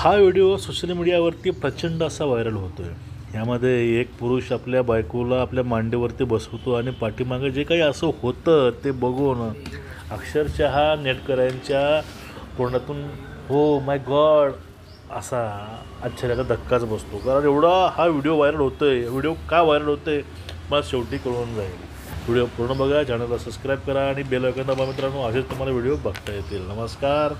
हा video social मीडियावरती प्रचंड असा व्हायरल होतो आहे. यामध्ये एक पुरुष आपल्या बायकोला आपल्या मांडीवरती बसवतो आणि पाठीमागे जे काही असं होतं ते बघून अक्षरशः नेटकऱ्यांच्या तोंडातून हो माय गॉड असा आश्चर्याचा धक्काच बसतो. कारण एवढा हा व्हिडिओ व्हायरल होतो आहे. व्हिडिओ का व्हायरल होतो आहे मला शेवटी कळून जाईल. व्हिडिओ पूर्ण बघा, चॅनलला सबस्क्राईब करा आणि बेल आयकॉन दाबा मित्रांनो. असेच तुम्हाला व्हिडिओ बघता येतील. नमस्कार.